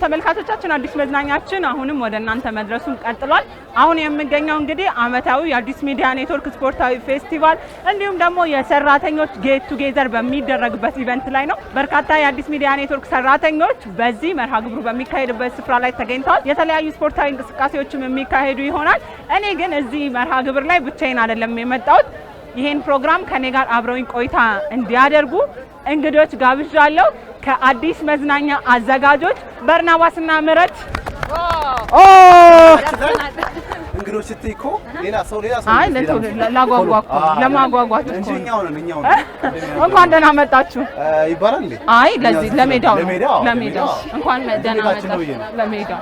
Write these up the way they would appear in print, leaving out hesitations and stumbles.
ተመልካቾቻችን አዲስ መዝናኛችን አሁንም ወደ እናንተ መድረሱን ቀጥሏል። አሁን የምገኘው እንግዲህ አመታዊ የአዲስ ሚዲያ ኔትወርክ ስፖርታዊ ፌስቲቫል እንዲሁም ደግሞ የሰራተኞች ጌት ቱጌዘር በሚደረግበት ኢቨንት ላይ ነው። በርካታ የአዲስ ሚዲያ ኔትወርክ ሰራተኞች በዚህ መርሃ ግብሩ በሚካሄድበት ስፍራ ላይ ተገኝተዋል። የተለያዩ ስፖርታዊ እንቅስቃሴዎችም የሚካሄዱ ይሆናል። እኔ ግን እዚህ መርሃ ግብር ላይ ብቻዬን አይደለም የመጣሁት። ይሄን ፕሮግራም ከኔ ጋር አብረውኝ ቆይታ እንዲያደርጉ እንግዶች ጋብዣለሁ። ከአዲስ መዝናኛ አዘጋጆች በርናባስና ምረት እንግዶች ስትይኮ ሌላ ሰው አይ ለማጓጓት እንኳን ደህና መጣችሁ ይባላል እንዴ? አይ ለዚህ ለሜዳው እንኳን ደህና መጣችሁ ለሜዳው።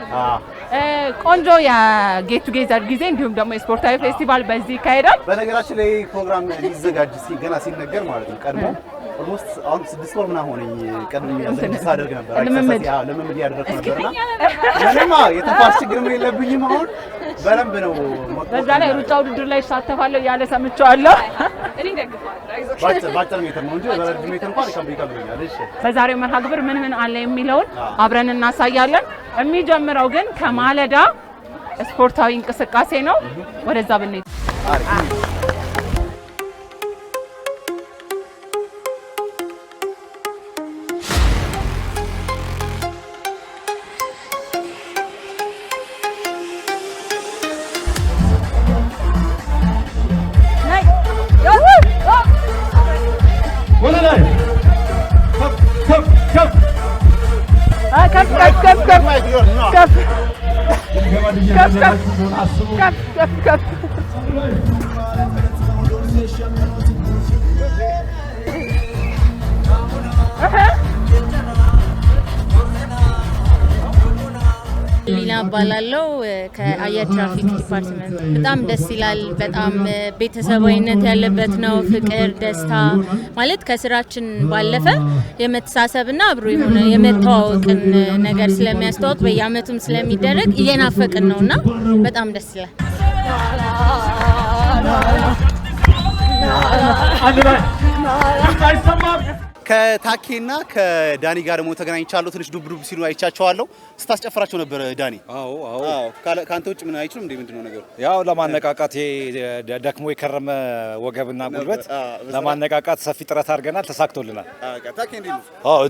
ቆንጆ የጌት ቱጌዘር ጊዜ እንዲሁም ደግሞ የስፖርታዊ ፌስቲቫል በዚህ ይካሄዳል። በነገራችን ላይ ፕሮግራም ሊዘጋጅ ገና ሲነገር ማለት ነው ቀድሞ ኦልሞስት አሁን 6 ወር ምናምን ሆነኝ ቀድሞ ያደርግ ነበር። ለምምድ ያደርግ ነበርና ምንም የተፋስ ችግር ምን የለብኝም። አሁን በረምብ ነው በዛ ላይ ሩጫ ውድድር ላይ ተሳተፋለሁ ያለ ሰምቻለሁ። እኔ ደግፋለሁ ባጭር ሜትር ነው እንጂ በረጅም ሜትር እንኳን ይከብደኛል። እሺ በዛሬው መርሃ ግብር ምን አለ የሚለውን አብረን እናሳያለን። የሚጀምረው ግን ከማለዳ ስፖርታዊ እንቅስቃሴ ነው። ወደዛ ብንሄድ ከፍ ሊና ባላለው ከአየር ትራፊክ ዲፓርትመንት በጣም ደስ ይላል። በጣም ቤተሰባዊነት ያለበት ነው። ፍቅር፣ ደስታ ማለት ከስራችን ባለፈ የመተሳሰብና አብሮ የሆነ የመተዋወቅን ነገር ስለሚያስተዋውቅ በየአመቱም ስለሚደረግ እየናፈቅን ነውና በጣም ደስ ይላል። ከታኬና ከዳኒ ጋር ደግሞ ተገናኝቻለሁ። ትንሽ ዱብ ሲሉ አይቻቸዋለሁ። ስታስጨፍራቸው ነበር ዳኒ? አዎ። ካንተ ውጭ ምን አይችልም እንዴ? ምንድነው ነገሩ? ያው ለማነቃቃት ደክሞ የከረመ ወገብና ጉልበት ለማነቃቃት ሰፊ ጥረት አድርገናል፣ ተሳክቶልናል። ታኬ እንዴ ነው?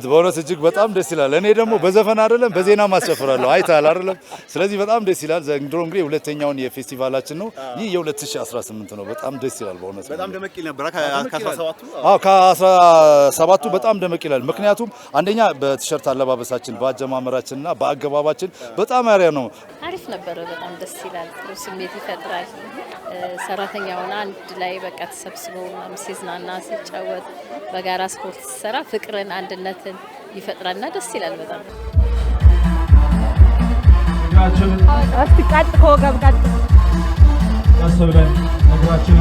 በእውነት እጅግ በጣም ደስ ይላል። እኔ ደግሞ በዘፈን አይደለም በዜና ማስጨፍራለሁ። አይታል አይደለም። ስለዚህ በጣም ደስ ይላል። ዘንድሮ እንግዲህ ሁለተኛውን የፌስቲቫላችን ነው። ይህ የ2018 ነው። በጣም ደስ ይላል። በእውነት በጣም ደመቅ ይል ነበር ከ17ቱ። ከ17ቱ በጣም ደመቅ ይላል። ምክንያቱም አንደኛ በቲሸርት አለባበሳችን፣ በአጀማመራችንና በአገባባችን በጣም አሪያ ነው። አሪፍ ነበር። በጣም ደስ ይላል። ጥሩ ስሜት ይፈጥራል። ሰራተኛውን አንድ ላይ በቃ ተሰብስበው ሲዝናና ሲጫወት በጋራ ስፖርት ሲሰራ ፍቅርን፣ አንድነትን ይፈጥራልና ደስ ይላል በጣም። አስተቃጥ ከወገብ ጋር አሰብለን ነግራችን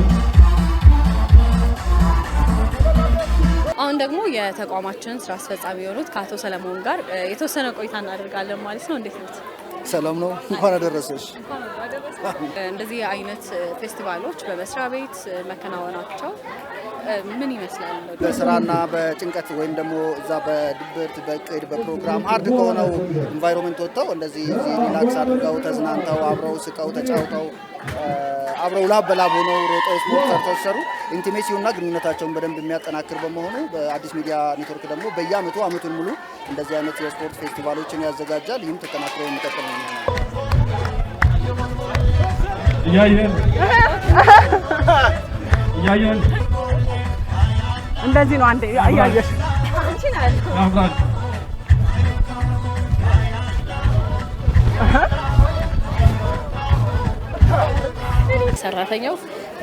አሁን ደግሞ የተቋማችን ስራ አስፈጻሚ የሆኑት ከአቶ ሰለሞን ጋር የተወሰነ ቆይታ እናደርጋለን ማለት ነው። እንዴት ነው? ሰላም ነው። እንኳን አደረሰሽ። እንደዚህ አይነት ፌስቲቫሎች በመስሪያ ቤት መከናወናቸው ምን ይመስላል? በስራና በጭንቀት ወይም ደግሞ እዛ በድብርት በእቅድ በፕሮግራም ሃርድ ከሆነው ኢንቫይሮንመንት ወጥተው እንደዚህ ሪላክስ አድርገው ተዝናንተው አብረው ስቀው ተጫውተው አብረው ላብ በላብ ሆነው ሮጠው ስፖርት ሰርተው ሲሰሩ ኢንቲሜሲውና ግንኙነታቸውን በደንብ የሚያጠናክር በመሆኑ በአዲስ ሚዲያ ኔትወርክ ደግሞ በየአመቱ አመቱን ሙሉ እንደዚህ አይነት የስፖርት ፌስቲቫሎችን ያዘጋጃል። ይህም ተጠናክሮ የሚቀጥል ነው። እያየን እንደዚህ ነው። አንዴ አያየሽ ሰራተኛው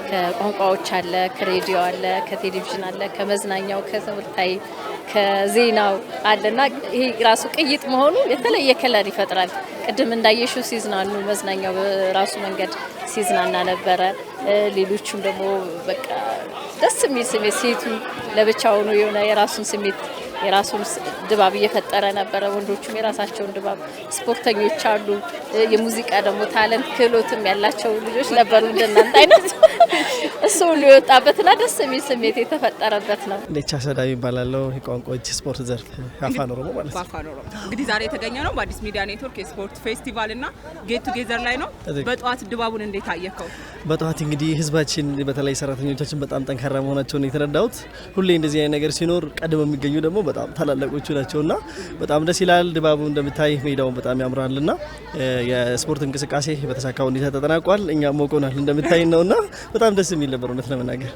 ከቋንቋዎች አለ፣ ከሬዲዮ አለ፣ ከቴሌቪዥን አለ፣ ከመዝናኛው፣ ከትምህርታዊ፣ ከዜናው አለና ይሄ ራሱ ቅይጥ መሆኑ የተለየ ከለር ይፈጥራል። ቅድም እንዳየሽው ሲዝናኑ መዝናኛው በራሱ መንገድ ሲዝናና ነበረ። ሌሎቹም ደግሞ በቃ ደስ የሚል ስሜት ሴቱ ለብቻው ነው የሆነ የራሱን ስሜት የራሱን ድባብ እየፈጠረ ነበረ። ወንዶቹም የራሳቸውን ድባብ ስፖርተኞች አሉ። የሙዚቃ ደግሞ ታለንት ክህሎትም ያላቸው ልጆች ነበሩ እንደናንተ አይነት እሱ ሁሉ የወጣበትና ደስ የሚል ስሜት የተፈጠረበት ነው። ሌቻ ሰዳዊ ይባላለው የቋንቋዎች ስፖርት ዘርፍ አፋን ኦሮሞ ማለት ነው። አፋን ኦሮሞ እንግዲህ ዛሬ የተገኘ ነው በአዲስ ሚዲያ ኔትወርክ የስፖርት ፌስቲቫል እና ጌት ቱጌዘር ላይ ነው። በጠዋት ድባቡን እንዴት አየከው? በጠዋት እንግዲህ ህዝባችን በተለይ ሰራተኞቻችን በጣም ጠንካራ መሆናቸውን የተረዳሁት። ሁሌ እንደዚህ አይነት ነገር ሲኖር ቀድመው የሚገኙ ደግሞ በጣም ታላላቆቹ ናቸውና በጣም ደስ ይላል። ድባቡ እንደምታይ ሜዳው በጣም ያምራልና የስፖርት እንቅስቃሴ በተሳካ ሁኔታ ተጠናቋል። እኛም ሞቆናል እንደምታይ ነውና በጣም ደስ የሚል ነበር እውነት ለመናገር።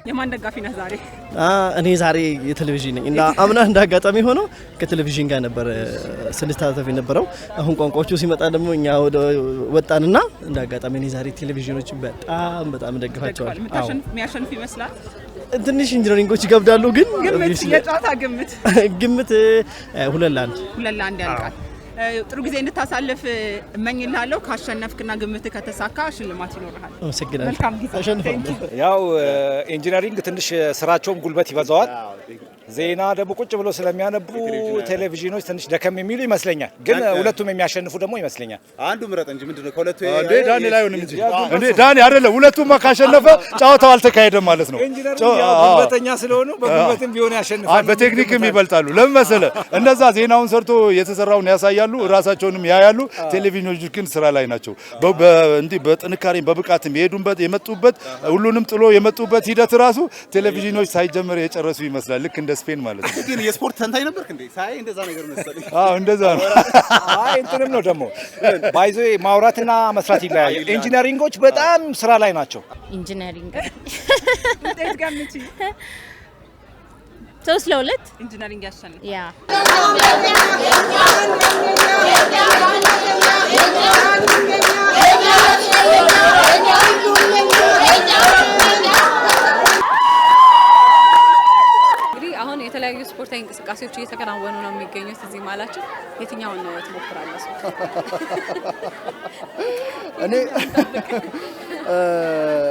የማን ደጋፊ ነህ ዛሬ? እኔ ዛሬ የቴሌቪዥን ነኝ እና አምና እንዳጋጣሚ ሆኖ ከቴሌቪዥን ጋር ነበር ስንስተታተፍ የነበረው። አሁን ቋንቋዎቹ ሲመጣ ደግሞ እኛ ወደ ወጣንና እንዳጋጣሚ እኔ ዛሬ ቴሌቪዥኖች በጣም ደግፋቸዋል። አዎ የሚያሸንፍ ይመስላል። ትንሽ ኢንጂነሪንጎች ይገብዳሉ ግን የጨዋታ ግምት 2-1 ያልቃል። ጥሩ ጊዜ እንድታሳልፍ እመኝልሃለሁ። ካሸነፍክና ግምት ከተሳካ ሽልማት ይኖርሃል። አመሰግናለሁ። መልካም ጊዜ። ያው ኢንጂነሪንግ ትንሽ ስራቸውም ጉልበት ይበዛዋል። ዜና ደግሞ ቁጭ ብሎ ስለሚያነቡ ቴሌቪዥኖች ትንሽ ደከም የሚሉ ይመስለኛል። ግን ሁለቱም የሚያሸንፉ ደግሞ ይመስለኛል። አንዱ ምረጥ እንጂ ምንድነው ከሁለቱ ዳኒ ላይ ሆነ እንጂ እንዴ ዳኒ አይደለም። ሁለቱም ካሸነፈ ጨዋታው አልተካሄደም ማለት ነው። ጉልበተኛ ስለሆኑ በጉልበትም ቢሆን ያሸንፋሉ። በቴክኒክም ይበልጣሉ። ለምን መሰለ እንደዛ ዜናውን ሰርቶ የተሰራውን ያሳያሉ፣ ራሳቸውንም ያያሉ። ቴሌቪዥኖች ግን ስራ ላይ ናቸው። እንዲህ በጥንካሬ በብቃትም የመጡበት ሁሉንም ጥሎ የመጡበት ሂደት ራሱ ቴሌቪዥኖች ሳይጀመር የጨረሱ ይመስላል። ልክ እንደ ስፔን ማለት ነው። ግን የስፖርት ተንታኝ ነበርክ እንዴ? ሳይ እንደዛ ነገር መሰለኝ። እንደዛ ነው። እንትንም ነው ደግሞ ባይዞ ማውራትና መስራት ይለያያል። ኢንጂነሪንጎች በጣም ስራ ላይ ናቸው። ኢንጂነሪንግ እንዴት ገምቺ? 3-2 ኢንጂነሪንግ ያሸንፋል። ያ የተለያዩ ስፖርታዊ እንቅስቃሴዎች እየተከናወኑ ነው የሚገኙት እዚህ ማላችሁ። የትኛውን ትሞክራለህ?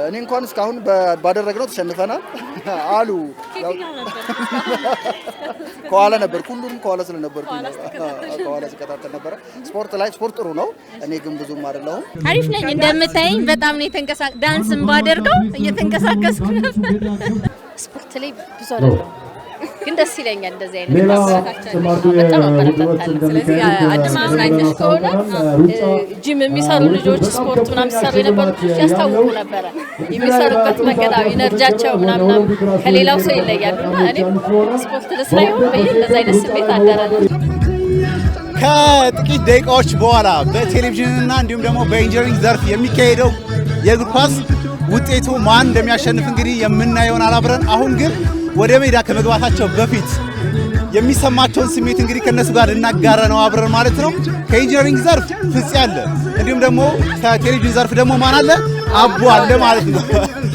እኔ እንኳን እስካሁን ባደረግነው ተሸንፈናል አሉ። ከኋላ ነበር፣ ሁሉም ከኋላ ስለነበርኩ ከኋላ ሲከታተል ነበር። ስፖርት ጥሩ ነው። እኔ ግን ብዙም አይደለሁም። አሪፍ ነኝ እንደምታየኝ። በጣም ነው ዳንስም ባደርገው እየተንቀሳቀስኩ ነበር። ስፖርት ላይ ብዙ አይደለም ግን ደስ ይለኛል። እንደዚህ አይነት በጣም አበረታታለሁ። ስለዚህ አድማውን አይተሽ ከሆነ ጂም የሚሰሩ ልጆች ስፖርት ምናምን ሲሰሩ የነበሩ ልጆች ያስታውቁ ነበረ። የሚሰሩበት መንገድ ኢነርጂያቸው ምናምን ከሌላው ሰው ይለያሉና እኔም ስፖርት ልስራ ይሆን ብዬ እንደዚህ አይነት ስሜት አደረኝ። ከጥቂት ደቂቃዎች በኋላ በቴሌቪዥንና እንዲሁም ደግሞ በኢንጂነሪንግ ዘርፍ የሚካሄደው የእግር ኳስ ውጤቱ ማን እንደሚያሸንፍ እንግዲህ የምናየውን አላብረን። አሁን ግን ወደ ሜዳ ከመግባታቸው በፊት የሚሰማቸውን ስሜት እንግዲህ ከነሱ ጋር ልናጋራ ነው አብረን ማለት ነው። ከኢንጂነሪንግ ዘርፍ ፍፄ አለ፣ እንዲሁም ደግሞ ከቴሌቪዥን ዘርፍ ደግሞ ማን አለ? አቡ አለ ማለት ነው።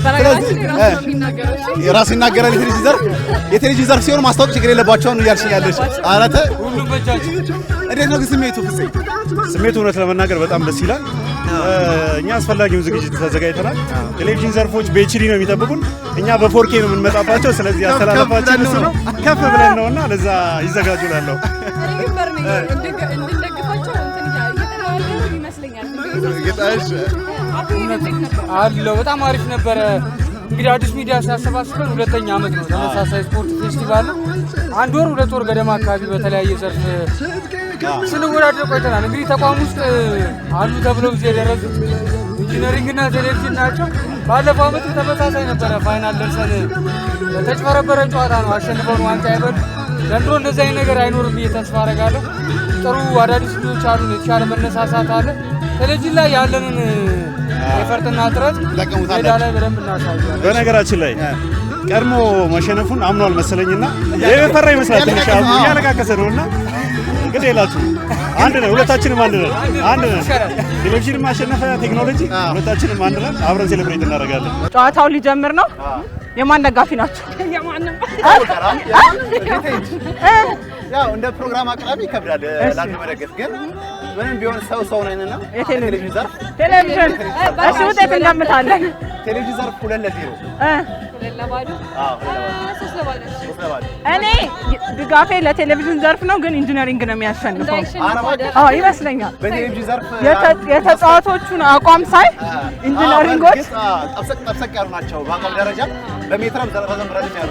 ስለዚህ የራሱ ይናገራል። የቴሌቪዥን ዘርፍ ሲሆን ማስታወቅ ችግር የለባቸው ነው እያልሽኝ ያለሽ። አራተ ሁሉም በእጃቸው። እንዴት ነው ግን ስሜቱ ፍፄ? ስሜቱ እውነት ለመናገር በጣም ደስ ይላል። እኛ አስፈላጊውን ዝግጅት ተዘጋጅተናል። ቴሌቪዥን ዘርፎች በኤችዲ ነው የሚጠብቁን፣ እኛ በ4K ነው የምንመጣባቸው። ስለዚህ አስተላልፋችን እሱ ነው፣ ከፍ ብለን ነውና ለዛ ይዘጋጁ ላለሁ አለው። በጣም አሪፍ ነበረ። እንግዲህ አዲስ ሚዲያ ሲያሰባስበን 2ኛ ዓመት ነው። ተመሳሳይ ስፖርት ፌስቲቫል ነው። 1 ወር 2 ወር ገደማ አካባቢ በተለያየ ዘርፍ ስንወዳደር ቆይተናል። እንግዲህ ተቋም ውስጥ አሉ ተብለው ጊዜ የደረሱት ኢንጂነሪንግና ቴሌቪዥን ናቸው። ባለፈው ዓመት ተመሳሳይ ነበረ። ፋይናል ደርሰን ተጭበረበረ ጨዋታ ነው አሸንፈውን ዋንጫ ይበል። ዘንድሮ እንደዚህ አይነት ነገር አይኖርም ብዬ ተስፋ አደርጋለሁ። ጥሩ አዳዲስ ልጆች አሉ፣ የተሻለ መነሳሳት አለ። ቴሌቪዥን ላይ ያለንን የፈርጥና ጥረት ሜዳ ላይ በደንብ እናሳያለን። በነገራችን ላይ ቀድሞ መሸነፉን አምኗል መሰለኝና የፈራ ይመስላል። ትንሽ እያለቃቀሰ ነውና ግድ የላችሁ አንድ ነን፣ ሁለታችንም አንድ ነን። ቴሌቪዥን ማሸነፈ ቴክኖሎጂ ሁለታችንም አንድ ነን። አብረን ሴሌብሬት እናደርጋለን። ጨዋታው ሊጀምር ነው። የማን ደጋፊ ናቸው? የማንም ያው እንደ ፕሮግራም አቅራቢ ይከብዳል ለአንድ መደገፍ፣ ግን ምንም ቢሆን ሰው ነንና ቴሌቪዥን ዘርፍ እሺ ውጤት እንገምታለን። ቴሌቪዥን ዘርፍ 2-0 እኔ ድጋፌ ለቴሌቪዥን ዘርፍ ነው፣ ግን ኢንጂነሪንግ ነው የሚያሸንፈው ይመስለኛል። በቴሌቪዥን ዘርፍ የተጫዋቾቹን አቋም ሳይ ኢንጂነሪንጎች ጠብሰቅ ያሉ ናቸው በአቋም ደረጃ፣ በሜትርም ረዘም ያሉ።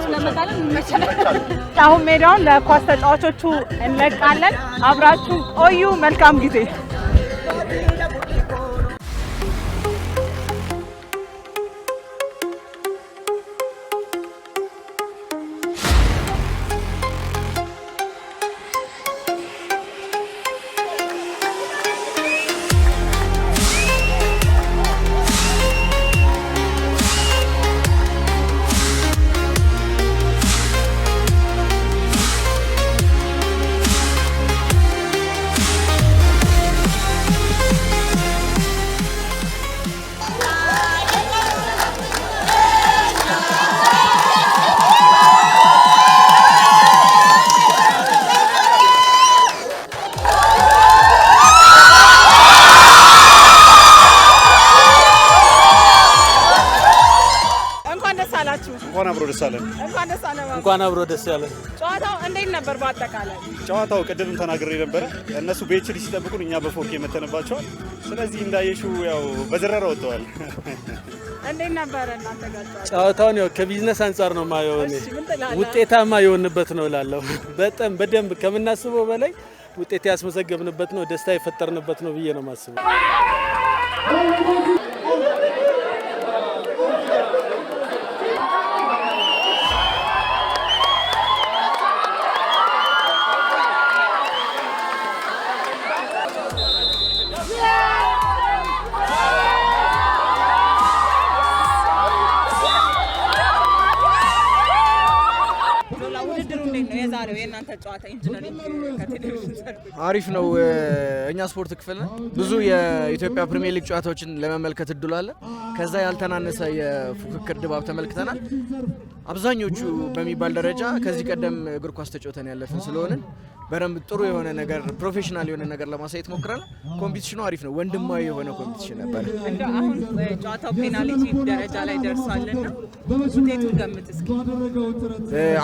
አሁን ሜዳውን ለኳስ ተጫዋቾቹ እንለቃለን። አብራችሁ ቆዩ። መልካም ጊዜ። እንኳን አብሮ ደስ ያለን። ጨዋታው እንዴት ነበር? በአጠቃላይ ጨዋታው ቅድም ተናግሬ ነበረ። እነሱ በኤችዲ ሲጠብቁን እኛ በ4K መተንባቸዋል። ስለዚህ እንዳየሽው ያው በዘረራ ወጥተዋል። እንዴት ነበር እናንተ ጋር ጨዋታውን? ያው ከቢዝነስ አንጻር ነው ማየው እኔ ውጤታማ የሆንበት ነው እላለሁ። በጣም በደንብ ከምናስበው በላይ ውጤት ያስመዘገብንበት ነው፣ ደስታ የፈጠርንበት ነው ብዬ ነው የማስበው። አሪፍ ነው። እኛ ስፖርት ክፍል ብዙ የኢትዮጵያ ፕሪሚየር ሊግ ጨዋታዎችን ለመመልከት እድሉ አለ። ከዛ ያልተናነሰ የፉክክር ድባብ ተመልክተናል። አብዛኞቹ በሚባል ደረጃ ከዚህ ቀደም እግር ኳስ ተጫውተን ያለፍን ስለሆነ በደንብ ጥሩ የሆነ ነገር ፕሮፌሽናል የሆነ ነገር ለማሳየት ሞክረናል። ኮምፒቲሽኑ አሪፍ ነው። ወንድማዊ የሆነ ኮምፒቲሽን ነበር። እንደ አሁን ጨዋታው ፔናልቲ ደረጃ ላይ ደርሷልና ውጤቱን ገምት እስኪ።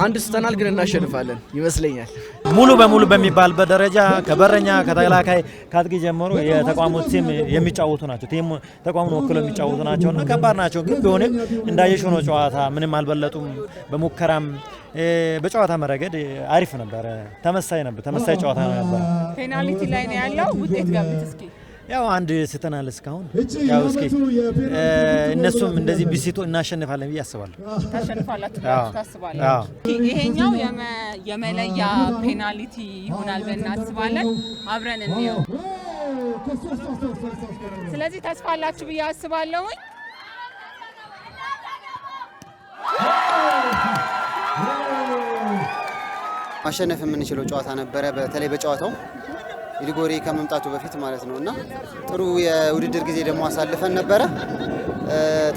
አንድ ስተናል ግን እናሸንፋለን ይመስለኛል። ሙሉ በሙሉ በሚባልበት ደረጃ ከበረኛ ከተከላካይ ከአጥቂ ጀምሮ የተቋሙ ቲም የሚጫወቱ ናቸው። ቲም ተቋሙን ወክለው የሚጫወቱ ናቸውና ከባድ ናቸው። ግን ቢሆንም እንዳየሽው ነው ጨዋታ ምንም አልበለጡም። በሙከራም በጨዋታ መረገድ አሪፍ ነበር። ተመሳሳይ ጨዋታ ነው ነበር። ፔናልቲ ላይ ነው ያለው። ውጤት ገምት እስኪ። ያው አንድ ስተናል እስካሁን። ያው እስኪ እነሱም እንደዚህ ቢሲቱ እናሸንፋለን ብዬ አስባለሁ። ታሸንፋላችሁ ታስባላችሁ? ይሄኛው የመለያ ፔናልቲ ይሆናል ብለን እናስባለን። አብረን እንየው። ስለዚህ ተስፋ አላችሁ ብዬ አስባለሁ። ማሸነፍ የምንችለው ጨዋታ ነበረ። በተለይ በጨዋታው ኢሊጎሪ ከመምጣቱ በፊት ማለት ነው እና ጥሩ የውድድር ጊዜ ደግሞ አሳልፈን ነበረ።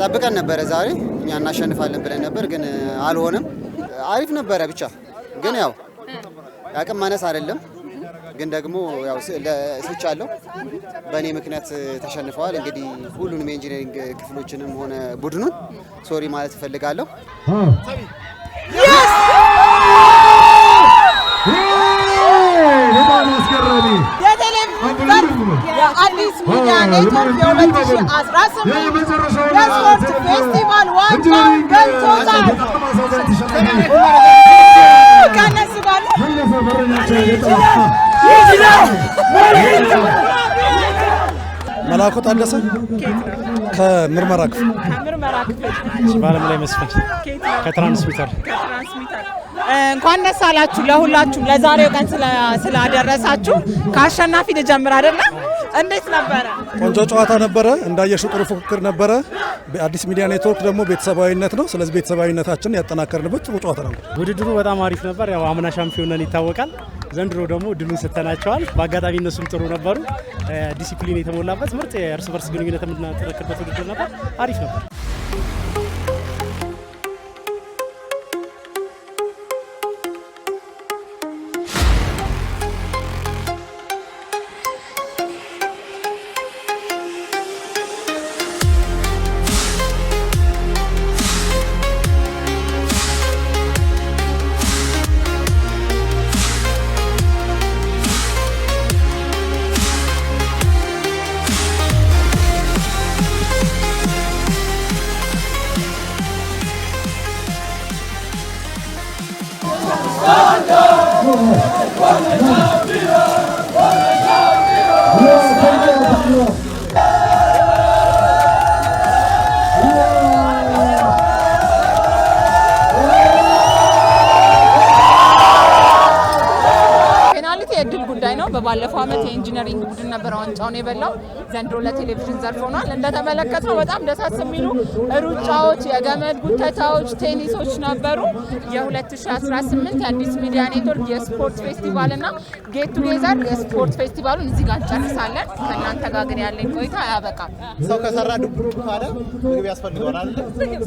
ጠብቀን ነበረ ዛሬ እኛ እናሸንፋለን ብለን ነበር፣ ግን አልሆነም። አሪፍ ነበረ ብቻ ግን ያው አቅም ማነስ አይደለም፣ ግን ደግሞ ያው ስቻለሁ በእኔ ምክንያት ተሸንፈዋል። እንግዲህ ሁሉንም የኢንጂነሪንግ ክፍሎችንም ሆነ ቡድኑን ሶሪ ማለት እፈልጋለሁ። የአዲስ ሚዲያ ኔትወርክ የ2018 የስፖርት ፌስቲቫል ዋንጫውን በልቶታል። ከነሱ ጋር መላኩ ታደሰ ከምርመራ ክፍል ባለም ላይ መስፈን ከትራንስሚተር እንኳን ደስ አላችሁ ለሁላችሁም ለዛሬው ቀን ስላደረሳችሁ። ከአሸናፊ ልጀምር አይደለ? እንዴት ነበረ? ቆንጆ ጨዋታ ነበረ። እንዳየሽው ጥሩ ፉክክር ነበረ። አዲስ ሚዲያ ኔትወርክ ደግሞ ቤተሰባዊነት ነው። ስለዚህ ቤተሰባዊነታችን ያጠናከርንበት ጥሩ ጨዋታ ነበር። ውድድሩ በጣም አሪፍ ነበር። ያው አምና ሻምፒዮን ነን ይታወቃል። ዘንድሮ ደግሞ ድሉን ሰጥተናቸዋል። በአጋጣሚ እነሱም ጥሩ ነበሩ። ዲሲፕሊን የተሞላበት ምርጥ የእርስ በርስ ግንኙነት የምናጠናክርበት ውድድር ነበር። አሪፍ ነበር። በባለፈው አመት የኢንጂነሪንግ ቡድን ነበር ዋንጫውን የበላው። ዘንድሮ ለቴሌቪዥን ዘርፍ ሆኗል። እንደተመለከተው በጣም ደሳስ የሚሉ ሩጫዎች፣ የገመድ ጉተታዎች፣ ቴኒሶች ነበሩ። የ2018 የአዲስ ሚዲያ ኔትወርክ የስፖርት ፌስቲቫል እና ጌት ቱጌዘር የስፖርት ፌስቲቫሉን እዚህ ጋር እንጨርሳለን። ከእናንተ ጋር ግን ያለኝ ቆይታ አያበቃም። ሰው ከሰራ ድቡ ካለ ምግብ ያስፈልገዋል አይደል?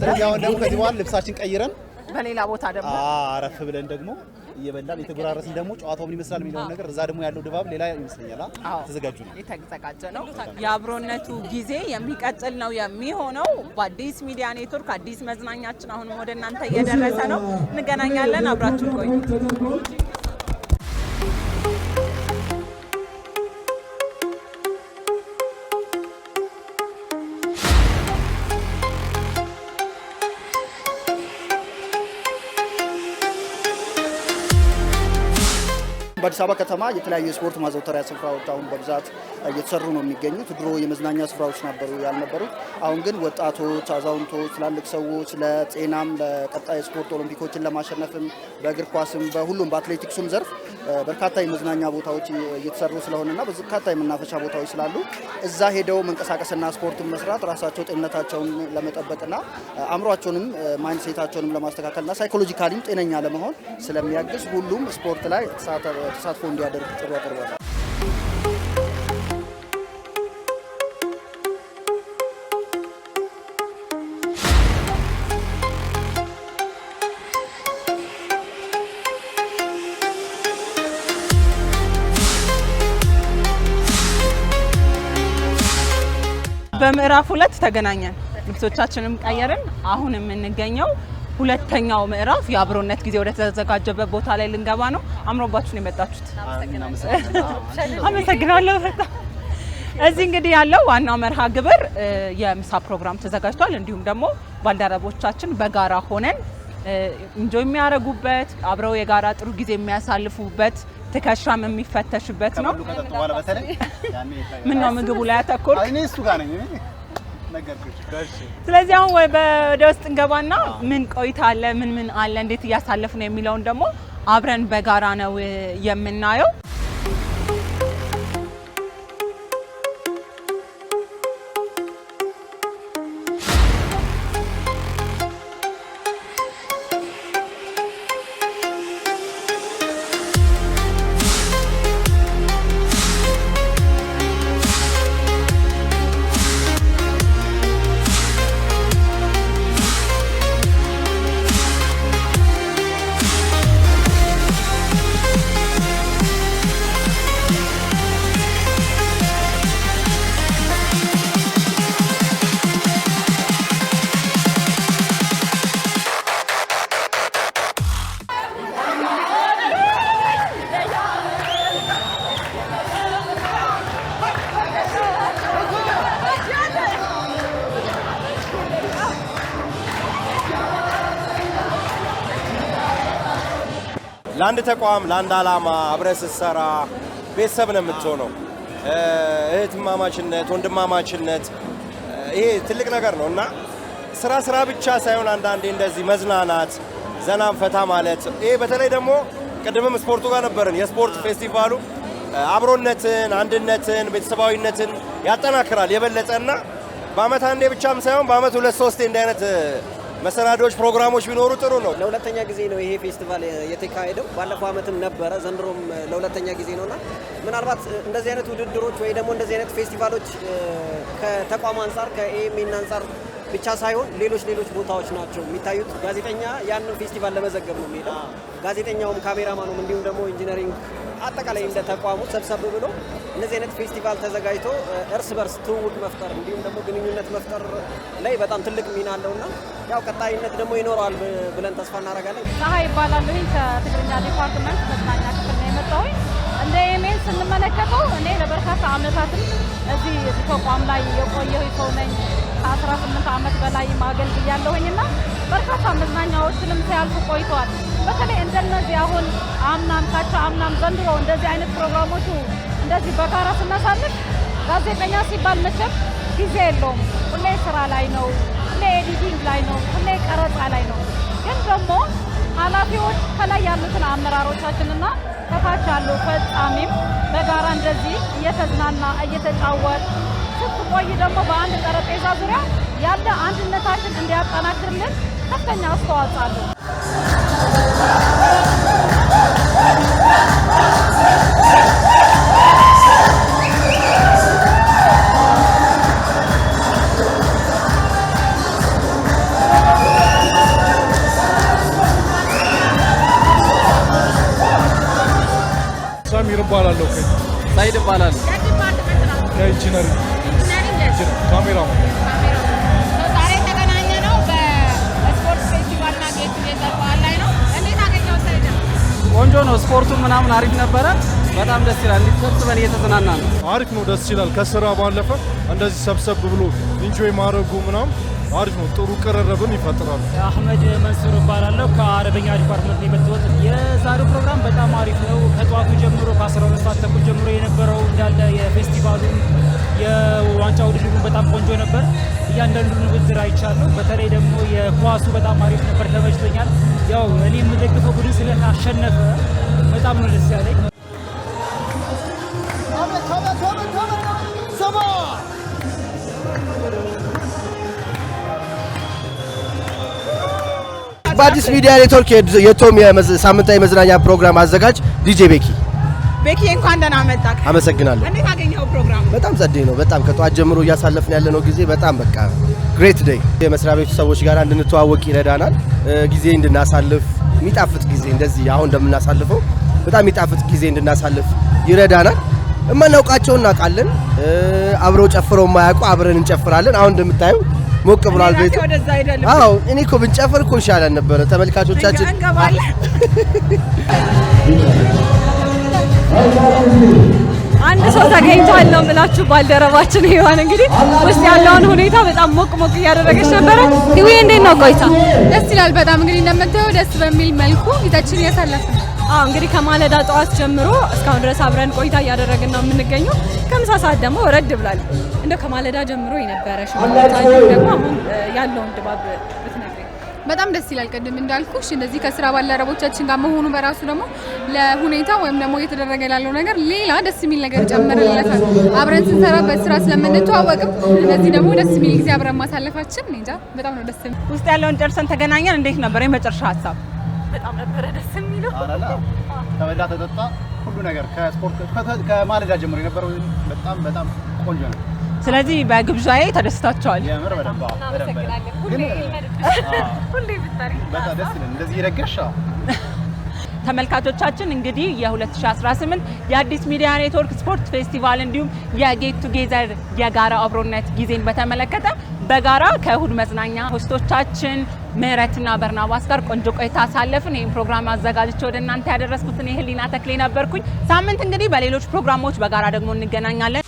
ስለዚህ አሁን ደግሞ ከዚህ በኋላ ልብሳችን ቀይረን በሌላ ቦታ ደግሞ አረፍ ብለን ደግሞ እየበላን የተጎራረስን ደግሞ ጨዋታው ምን ይመስላል የሚለው ነገር እዛ ደግሞ ያለው ድባብ ሌላ ይመስለኛል። ተዘጋጁ ነው የተዘጋጀ ነው። የአብሮነቱ ጊዜ የሚቀጥል ነው የሚሆነው። በአዲስ ሚዲያ ኔትወርክ አዲስ መዝናኛችን አሁንም ወደ እናንተ እየደረሰ ነው። እንገናኛለን። አብራችሁ ቆዩ። በአዲስ አበባ ከተማ የተለያዩ የስፖርት ማዘውተሪያ ስፍራዎች አሁን በብዛት እየተሰሩ ነው የሚገኙት። ድሮ የመዝናኛ ስፍራዎች ነበሩ ያልነበሩት። አሁን ግን ወጣቶች፣ አዛውንቶች፣ ትላልቅ ሰዎች ለጤናም ለቀጣይ ስፖርት ኦሎምፒኮችን ለማሸነፍም በእግር ኳስም በሁሉም በአትሌቲክሱም ዘርፍ በርካታ የመዝናኛ ቦታዎች እየተሰሩ ስለሆነና በርካታ የመናፈሻ ቦታዎች ስላሉ እዛ ሄደው መንቀሳቀስና ስፖርትን መስራት ራሳቸው ጤንነታቸውን ለመጠበቅና አእምሯቸውንም ማይንድ ሴታቸውንም ለማስተካከልና ሳይኮሎጂካሊም ጤነኛ ለመሆን ስለሚያግዝ ሁሉም ስፖርት ላይ ተሳትፎ እንዲያደርግ ጥሩ ያቀርባል። በምዕራፍ 2 ተገናኘን፣ ልብሶቻችንም ቀየርን። አሁን የምንገኘው ሁለተኛው ምዕራፍ የአብሮነት ጊዜ ወደ ተዘጋጀበት ቦታ ላይ ልንገባ ነው። አምሮባችሁ ነው የመጣችሁት። አመሰግናለሁ በጣም። እዚህ እንግዲህ ያለው ዋናው መርሃ ግብር የምሳ ፕሮግራም ተዘጋጅቷል። እንዲሁም ደግሞ ባልደረቦቻችን በጋራ ሆነን እንጆይ የሚያረጉበት አብረው የጋራ ጥሩ ጊዜ የሚያሳልፉበት ትከሻም የሚፈተሽበት ነው። ምን ነው ምግቡ ላይ አተኮር? እኔ እሱ ጋር ነኝ ነገርኩሽ። ስለዚህ አሁን ወደ ውስጥ እንገባና ምን ቆይታ አለ፣ ምን አለ፣ እንዴት እያሳለፉ ነው የሚለውን ደግሞ አብረን በጋራ ነው የምናየው። ለአንድ ተቋም ለአንድ ዓላማ አብረህ ስትሰራ ቤተሰብ ነው የምትሆነው። እህትማማችነት፣ ወንድማማችነት ይሄ ትልቅ ነገር ነው እና ስራ ብቻ ሳይሆን አንዳንዴ እንደዚህ መዝናናት፣ ዘናም ፈታ ማለት ይሄ በተለይ ደግሞ ቅድምም ስፖርቱ ጋር ነበርን። የስፖርት ፌስቲቫሉ አብሮነትን፣ አንድነትን፣ ቤተሰባዊነትን ያጠናክራል የበለጠና በአመት አንዴ ብቻም ሳይሆን በአመት 2-3 እንዲህ አይነት መሰናዶዎች፣ ፕሮግራሞች ቢኖሩ ጥሩ ነው። ለሁለተኛ ጊዜ ነው ይሄ ፌስቲቫል የተካሄደው። ባለፈው ዓመትም ነበረ፣ ዘንድሮም ለሁለተኛ ጊዜ ነውና ምናልባት እንደዚህ አይነት ውድድሮች ወይ ደግሞ እንደዚህ አይነት ፌስቲቫሎች ከተቋም አንጻር ከኤኤምኤን አንጻር ብቻ ሳይሆን ሌሎች ቦታዎች ናቸው የሚታዩት። ጋዜጠኛ ያንን ፌስቲቫል ለመዘገብ ነው የሚሄደው። ጋዜጠኛውም ካሜራማኑም እንዲሁም ደግሞ ኢንጂነሪንግ አጠቃላይ እንደ ተቋሙ ሰብሰብ ብሎ እነዚህ አይነት ፌስቲቫል ተዘጋጅቶ እርስ በርስ ትውውቅ መፍጠር እንዲሁም ደግሞ ግንኙነት መፍጠር ላይ በጣም ትልቅ ሚና አለውና ያው ቀጣይነት ደግሞ ይኖረዋል ብለን ተስፋ እናደርጋለን። ፀሐይ ይባላለሁኝ ከትግርኛ ዲፓርትመንት መዝናኛ ክፍል ነው የመጣሁኝ። እንደ ኤኤምኤን ስንመለከተው እኔ ለበርካታ ዓመታትም እዚህ ተቋም ላይ የቆየሁ ሰው ነኝ። ከ18 ዓመት በላይ ማገልግያለሁኝና በርካታ መዝናኛዎችንም ሲያልፉ ቆይተዋል። በተለይ እንደነዚህ አሁን አምናም አምናም ዘንድሮ እንደዚህ አይነት ፕሮግራሞቹ እንደዚህ በጋራ ስናሳልፍ ጋዜጠኛ ሲባል መቼም ጊዜ የለውም። ሁሌ ስራ ላይ ነው፣ ሁሌ ኤዲቲንግ ላይ ነው፣ ሁሌ ቀረጻ ላይ ነው። ግን ደግሞ ኃላፊዎች ከላይ ያሉትን አመራሮቻችንና ከታች ያሉ ፈጻሚም በጋራ እንደዚህ እየተዝናና እየተጫወት ስትቆይ ደግሞ በአንድ ጠረጴዛ ዙሪያ ያለ አንድነታችን እንዲያጠናክርልን ከፍተኛ አስተዋጽኦ አለው። ሳሚር እባላለሁ። ሳይድ እባላለሁ። ከኢንጂነሪንግ ካሜራማን። ዛሬ የተገናኘ ነው በስፖርት ፌስቲቫልና ጌት ቱጌዘር በዓል ላይ ነው። እንዴት አገኘው ሳይድ? ቆንጆ ነው። ስፖርቱ ምናምን አሪፍ ነበረ። በጣም ደስ ይላል። እንዲተሰብስበን እየተዝናና ነው። አሪፍ ነው፣ ደስ ይላል። ከስራ ባለፈ እንደዚህ ሰብሰብ ብሎ ኢንጆይ ማድረጉ ምናምን አሪፍ ነው። ጥሩ ቅርርብን ይፈጥራል። አህመድ መንሱር እባላለሁ ከአረበኛ ዲፓርትመንት ነው የመጣሁት። የዛሬው ፕሮግራም በጣም አሪፍ ነው። ከጠዋቱ ጀምሮ ከ12 ሰዓት ተኩል ጀምሮ የነበረው እንዳለ የፌስቲቫሉ የዋንጫ ውድድሩ በጣም ቆንጆ ነበር። እያንዳንዱን ውድድር አይቻለሁ። በተለይ ደግሞ የኳሱ በጣም አሪፍ ነበር፣ ተመችቶኛል። ያው እኔ የምደግፈው ቡድን ስለአሸነፈ በጣም ነው ደስ ያለኝ። በአዲስ ሚዲያ ኔትወርክ የቶም ሳምንታዊ መዝናኛ ፕሮግራም አዘጋጅ ዲጄ ቤኪ። ቤኪ እንኳን ደህና መጣህ። አመሰግናለሁ። እንዴት አገኘኸው ፕሮግራም? በጣም ጸዴ ነው። በጣም ከጧት ጀምሮ እያሳለፍን ያለነው ጊዜ በጣም በቃ ግሬት ዴይ። የመስሪያ ቤቱ ሰዎች ጋር እንድንተዋወቅ ይረዳናል። ጊዜ እንድናሳልፍ የሚጣፍጥ ጊዜ እንደዚህ አሁን እንደምናሳልፈው በጣም የሚጣፍጥ ጊዜ እንድናሳልፍ ይረዳናል። እማናውቃቸው እናውቃለን። አብረው ጨፍረው የማያውቁ አብረን እንጨፍራለን። አሁን እንደምታዩ ሞቅ ብሏል ቤቱ። አዎ እኔ እኮ ብንጨፍር እኮ ይሻላል ነበረ። ተመልካቾቻችን አንድ ሰው ተገኝቷል ነው የምላችሁ። ባልደረባችን ሄዋን እንግዲህ ውስጥ ያለውን ሁኔታ በጣም ሞቅ እያደረገች ነበረ። ህዊ እንዴት ነው ቆይታ? ደስ ይላል በጣም እንግዲህ እንደምታየው ደስ በሚል መልኩ ጊዜያችን እያሳለፍን ነው። እንግዲህ ከማለዳ ጠዋት ጀምሮ እስካሁን ድረስ አብረን ቆይታ እያደረግን ነው የምንገኘው። ከምሳ ሰዓት ደግሞ ረድ ብላል። እንደው ከማለዳ ጀምሮ የነበረ ደግሞ አሁን ያለውን ድባብ ብትነግሪኝ። በጣም ደስ ይላል። ቅድም እንዳልኩሽ እንደዚህ ከስራ ባልደረቦቻችን ጋር መሆኑ በራሱ ደግሞ ለሁኔታ ወይም ደግሞ እየተደረገ ላለው ነገር ሌላ ደስ የሚል ነገር ጨምርለታል። አብረን ስንሰራ በስራ ስለምንተዋወቅም እንደዚህ ደግሞ ደስ የሚል ጊዜ አብረን ማሳለፋችን እንጃ በጣም ነው ደስ የሚል። ውስጥ ያለውን ጨርሰን ተገናኘን። እንዴት ነበር የመጨረሻ ሀሳብ? በጣም ነበረ ደስ የሚለው። ተበላ ተጠጣ ሁሉ ነገር ከስፖርት ከማለዳ ጀምሮ የነበረው በጣም ቆንጆ ነው። ስለዚህ በግብዣዬ ተደስታችኋል? የምር በደንብ እናመሰግናለን። ሁሌ ብታሪ በጣም ደስ ይላል። እንደዚህ ይረገሻ ተመልካቾቻችን እንግዲህ የ2018 የአዲስ ሚዲያ ኔትወርክ ስፖርት ፌስቲቫል እንዲሁም የጌት ቱጌዘር የጋራ አብሮነት ጊዜን በተመለከተ በጋራ ከእሁድ መዝናኛ ሆስቶቻችን ምህረትና በርናባስ ጋር ቆንጆ ቆይታ አሳለፍን። ይህን ፕሮግራም አዘጋጅቼ ወደ እናንተ ያደረስኩት እኔ ህሊና ተክሌ ነበርኩኝ። ሳምንት እንግዲህ በሌሎች ፕሮግራሞች በጋራ ደግሞ እንገናኛለን።